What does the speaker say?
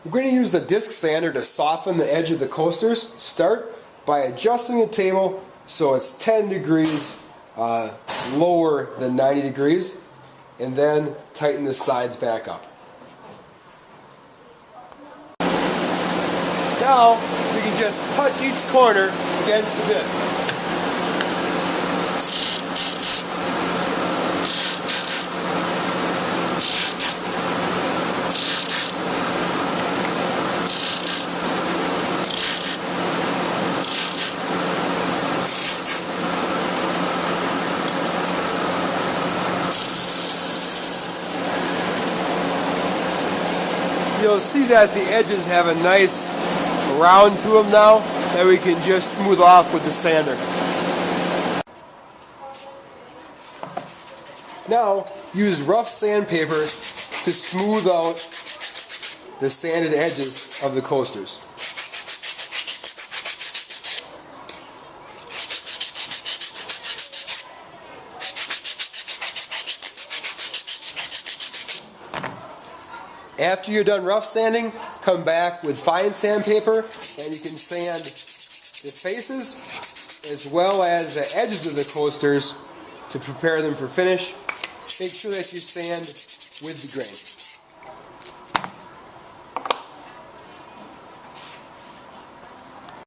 We're going to use the disc sander to soften the edge of the coasters. Start by adjusting the table so it's 10 degrees lower than 90 degrees, and then tighten the sides back up. Now we can just touch each corner against the disc. You'll see that the edges have a nice round to them now that we can just smooth off with the sander. Now use rough sandpaper to smooth out the sanded edges of the coasters. After you're done rough sanding, come back with fine sandpaper and you can sand the faces as well as the edges of the coasters to prepare them for finish. Make sure that you sand with the grain.